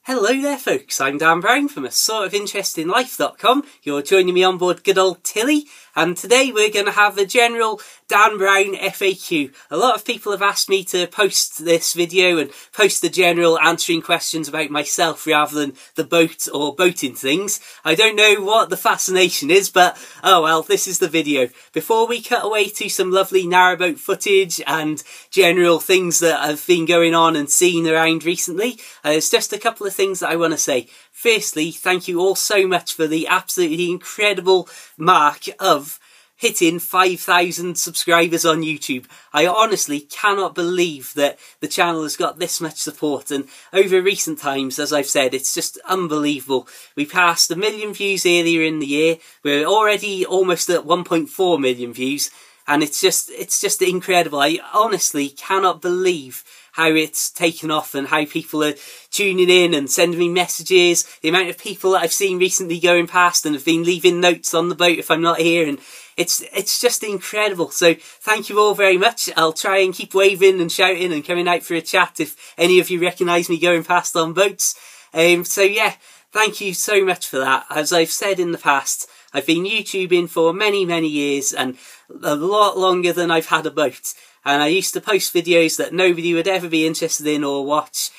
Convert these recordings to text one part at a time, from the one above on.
Hello there folks, I'm Dan Brown from asortofinterestinglife.com. You're joining me on board good old Tilly, and today we're going to have a general Dan Brown FAQ. A lot of people have asked me to post this video and post the general answering questions about myself rather than the boat or boating things. I don't know what the fascination is, but oh well, this is the video. Before we cut away to some lovely narrowboat footage and general things that have been going on and seen around recently, there's just a couple of things that I want to say. Firstly, thank you all so much for the absolutely incredible mark of hitting 5,000 subscribers on YouTube. I honestly cannot believe that the channel has got this much support, and over recent times, as I've said, it's just unbelievable. We passed 1 million views earlier in the year. We're already almost at 1.4 million views, and it's just incredible. I honestly cannot believe how it's taken off and how people are tuning in and sending me messages. The amount of people that I've seen recently going past and have been leaving notes on the boat if I'm not here, and it's just incredible. So thank you all very much. I'll try and keep waving and shouting and coming out for a chat if any of you recognise me going past on boats. So yeah, thank you so much for that. As I've said in the past, I've been YouTubing for many years, and a lot longer than I've had a boat. And I used to post videos that nobody would ever be interested in or watch.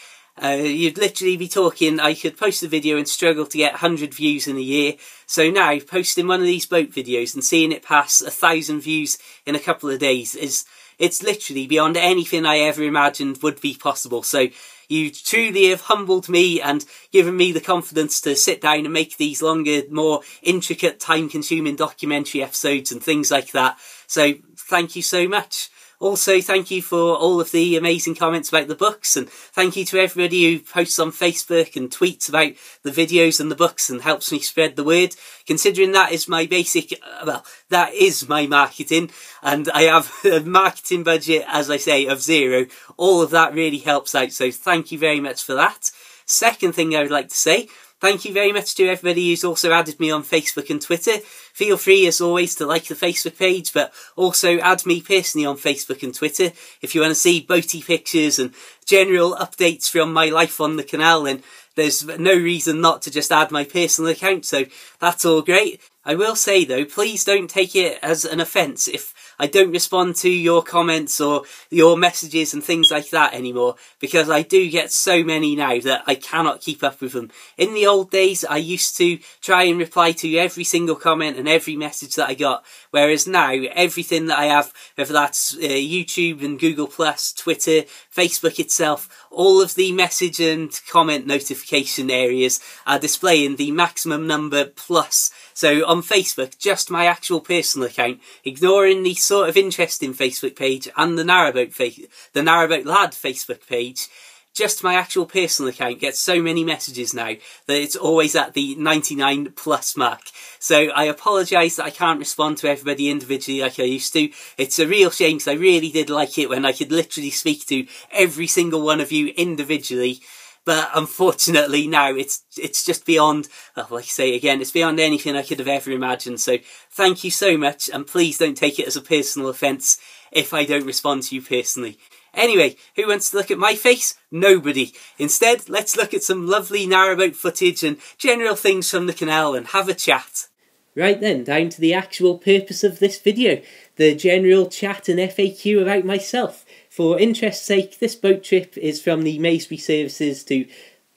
You'd literally be talking, I could post a video and struggle to get 100 views in a year. So now, posting one of these boat videos and seeing it pass 1,000 views in a couple of days it's literally beyond anything I ever imagined would be possible. So you truly have humbled me and given me the confidence to sit down and make these longer, more intricate, time-consuming documentary episodes and things like that. So thank you so much. Also, thank you for all of the amazing comments about the books, and thank you to everybody who posts on Facebook and tweets about the videos and the books and helps me spread the word. Considering that is my basic, well, that is my marketing, and I have a marketing budget, as I say, of 0. All of that really helps out, so thank you very much for that. Second thing I would like to say, thank you very much to everybody who's also added me on Facebook and Twitter. Feel free, as always, to like the Facebook page, but also add me personally on Facebook and Twitter. If you want to see boaty pictures and general updates from my life on the canal, then there's no reason not to just add my personal account, so that's all great. I will say, though, please don't take it as an offence if I don't respond to your comments or your messages and things like that anymore, because I do get so many now that I cannot keep up with them. In the old days, I used to try and reply to every single comment and every message that I got, whereas now, everything that I have, whether that's YouTube and Google+, Twitter, Facebook itself, all of the message and comment notification areas are displaying the maximum number plus. So on Facebook, just my actual personal account, ignoring the sort of interesting Facebook page and the Narrowboat Lad Facebook page, just my actual personal account gets so many messages now that it's always at the 99 plus mark. So I apologise that I can't respond to everybody individually like I used to. It's a real shame because I really did like it when I could literally speak to every single one of you individually. But unfortunately now it's just beyond, well, like I say again, it's beyond anything I could have ever imagined. So thank you so much, and please don't take it as a personal offence if I don't respond to you personally. Anyway, who wants to look at my face? Nobody. Instead, let's look at some lovely narrowboat footage and general things from the canal and have a chat. Right then, down to the actual purpose of this video, the general chat and FAQ about myself. For interest's sake, this boat trip is from the Maysbury services to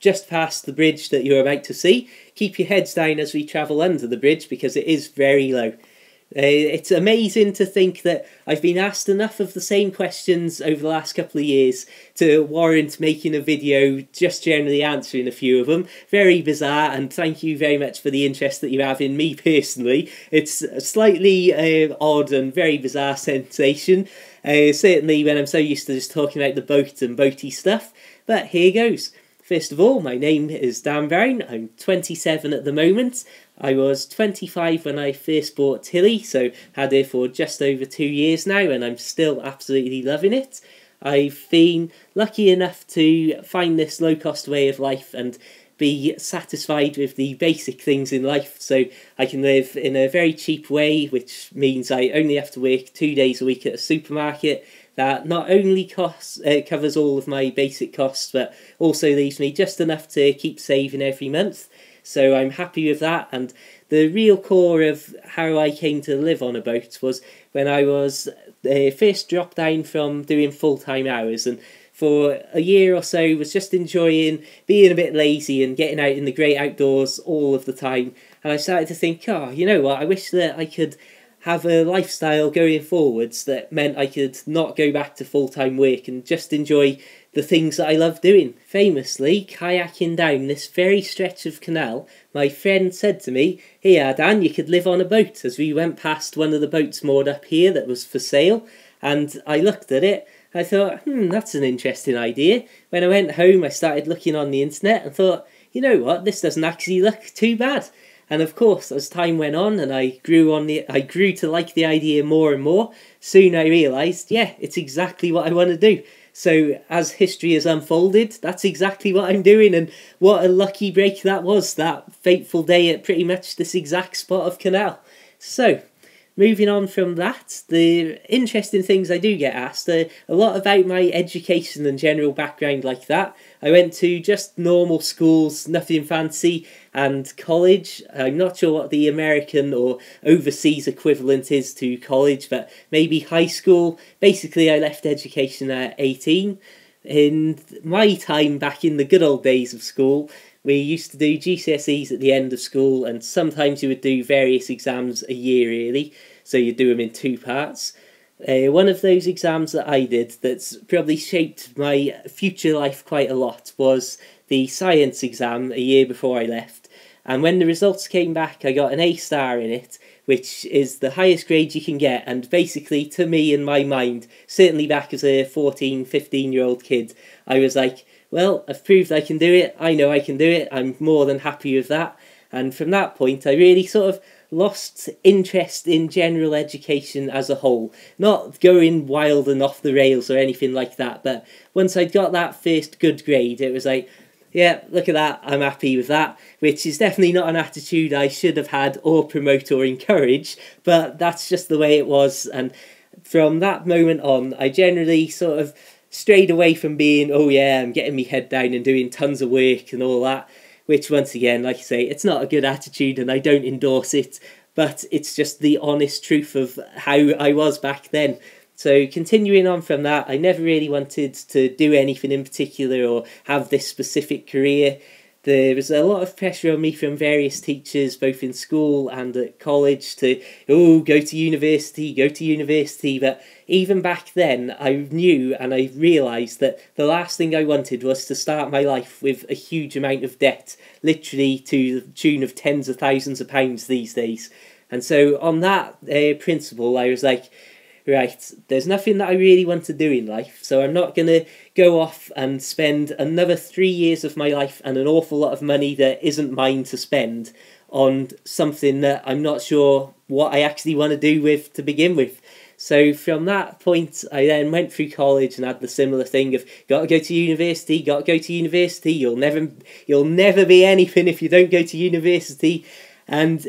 just past the bridge that you're about to see. Keep your heads down as we travel under the bridge because it is very low. It's amazing to think that I've been asked enough of the same questions over the last couple of years to warrant making a video just generally answering a few of them. Very bizarre, and thank you very much for the interest that you have in me personally. It's a slightly odd and very bizarre sensation, certainly when I'm so used to just talking about the boat and boaty stuff, but here goes. First of all, my name is Dan Brown. I'm 27 at the moment. I was 25 when I first bought Tilly, so had her for just over 2 years now, and I'm still absolutely loving it. I've been lucky enough to find this low-cost way of life and be satisfied with the basic things in life, so I can live in a very cheap way, which means I only have to work 2 days a week at a supermarket, that not only covers all of my basic costs, but also leaves me just enough to keep saving every month. So I'm happy with that. And the real core of how I came to live on a boat was when I was first dropped down from doing full-time hours, and for a year or so was just enjoying being a bit lazy and getting out in the great outdoors all of the time. And I started to think, oh, you know what, I wish that I could have a lifestyle going forwards that meant I could not go back to full-time work and just enjoy the things that I love doing. Famously, kayaking down this very stretch of canal, my friend said to me, "Here, Dan, you could live on a boat," as we went past one of the boats moored up here that was for sale. And I looked at it, I thought, that's an interesting idea. When I went home, I started looking on the internet and thought, you know what, this doesn't actually look too bad. And of course, as time went on and I grew to like the idea more and more, soon I realised, yeah, it's exactly what I want to do. So as history has unfolded, that's exactly what I'm doing, and what a lucky break that was, that fateful day at pretty much this exact spot of canal. So, moving on from that, the interesting things I do get asked are a lot about my education and general background like that. I went to just normal schools, nothing fancy, and college. I'm not sure what the American or overseas equivalent is to college, but maybe high school. Basically, I left education at 18. In my time back in the good old days of school, we used to do GCSEs at the end of school, and sometimes you would do various exams a year early, so you'd do them in 2 parts. One of those exams that I did that's probably shaped my future life quite a lot was the science exam a year before I left. And when the results came back, I got an A star in it, which is the highest grade you can get. And basically, to me, in my mind, certainly back as a 14, 15-year-old kid, I was like, well, I've proved I can do it. I know I can do it. I'm more than happy with that. And from that point, I really sort of lost interest in general education as a whole. Not going wild and off the rails or anything like that, but once I'd got that first good grade, it was like, yeah, look at that, I'm happy with that, which is definitely not an attitude I should have had or promote or encourage, but that's just the way it was. And from that moment on, I generally sort of strayed away from being, oh yeah, I'm getting my head down and doing tons of work and all that, which once again, like I say, it's not a good attitude and I don't endorse it, but it's just the honest truth of how I was back then. So continuing on from that, I never really wanted to do anything in particular or have this specific career. There was a lot of pressure on me from various teachers, both in school and at college, to, oh, go to university, but even back then, I knew and I realised that the last thing I wanted was to start my life with a huge amount of debt, literally to the tune of tens of thousands of pounds these days. And so on that principle, I was like, right, there's nothing that I really want to do in life, so I'm not going to go off and spend another 3 years of my life and an awful lot of money that isn't mine to spend on something that I'm not sure what I actually want to do with to begin with. So from that point, I then went through college and had the similar thing of, got to go to university, you'll never be anything if you don't go to university. And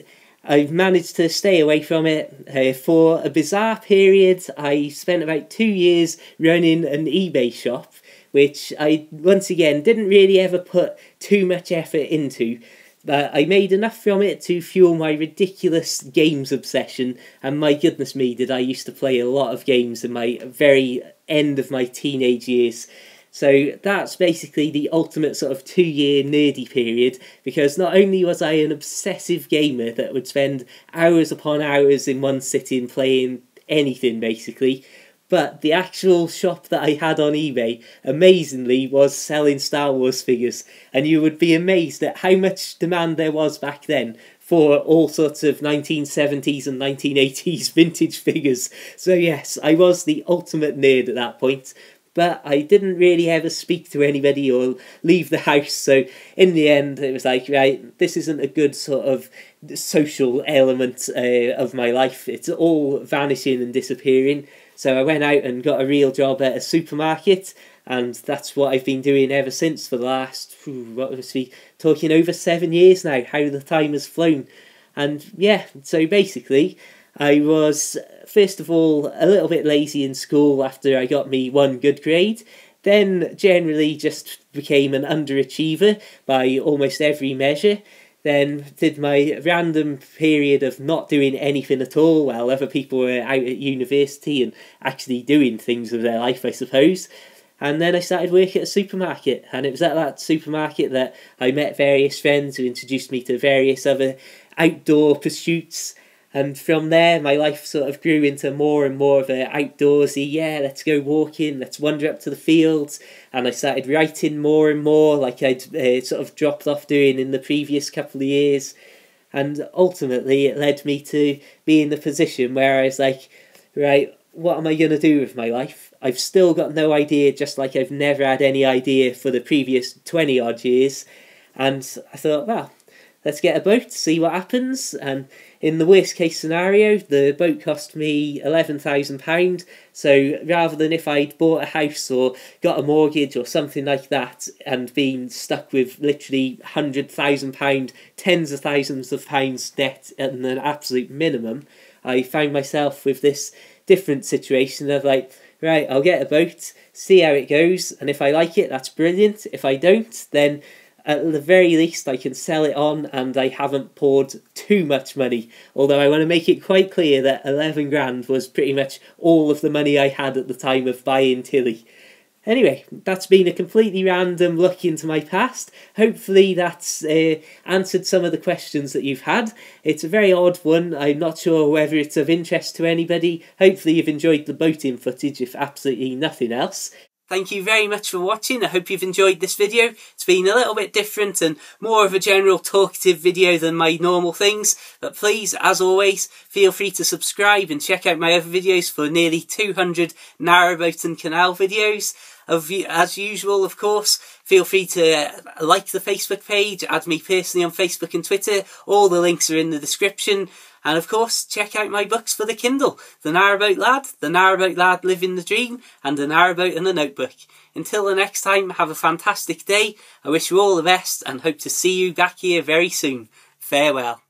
I've managed to stay away from it. For a bizarre period, I spent about 2 years running an eBay shop, which I, once again, didn't really ever put too much effort into. But I made enough from it to fuel my ridiculous games obsession, and my goodness me, did I used to play a lot of games in my very end of my teenage years. So that's basically the ultimate sort of 2-year nerdy period, because not only was I an obsessive gamer that would spend hours upon hours in one sitting playing anything basically, but the actual shop that I had on eBay, amazingly, was selling Star Wars figures, and you would be amazed at how much demand there was back then for all sorts of 1970s and 1980s vintage figures. So yes, I was the ultimate nerd at that point. But I didn't really ever speak to anybody or leave the house, so in the end it was like, right, this isn't a good sort of social element of my life. It's all vanishing and disappearing. So I went out and got a real job at a supermarket, and that's what I've been doing ever since for the last, what was we talking, over 7 years now, how the time has flown. And yeah, so basically, I was, first of all, a little bit lazy in school after I got me one good grade. Then generally just became an underachiever by almost every measure. Then did my random period of not doing anything at all while other people were out at university and actually doing things with their life, I suppose. And then I started work at a supermarket, and it was at that supermarket that I met various friends who introduced me to various other outdoor pursuits. And from there, my life sort of grew into more and more of a outdoorsy, yeah, let's go walking, let's wander up to the fields. And I started writing more and more, like I'd sort of dropped off doing in the previous couple of years. And ultimately, it led me to be in the position where I was like, right, what am I going to do with my life? I've still got no idea, just like I've never had any idea for the previous 20 odd years. And I thought, well, let's get a boat, see what happens. And in the worst case scenario, the boat cost me £11,000. So rather than if I'd bought a house or got a mortgage or something like that and been stuck with literally £100,000, tens of thousands of pounds debt at an absolute minimum, I found myself with this different situation of like, right, I'll get a boat, see how it goes, and if I like it, that's brilliant. If I don't, then at the very least I can sell it on and I haven't poured too much money. Although I want to make it quite clear that 11 grand was pretty much all of the money I had at the time of buying Tilly. Anyway, that's been a completely random look into my past. Hopefully that's answered some of the questions that you've had. It's a very odd one. I'm not sure whether it's of interest to anybody. Hopefully you've enjoyed the boating footage, if absolutely nothing else. Thank you very much for watching. I hope you've enjoyed this video. It's been a little bit different and more of a general talkative video than my normal things. But please, as always, feel free to subscribe and check out my other videos for nearly 200 narrowboat and canal videos. As usual, of course, feel free to like the Facebook page, add me personally on Facebook and Twitter. All the links are in the description. And of course, check out my books for the Kindle, The Narrowboat Lad Living the Dream, and The Narrowboat and the Notebook. Until the next time, have a fantastic day. I wish you all the best and hope to see you back here very soon. Farewell.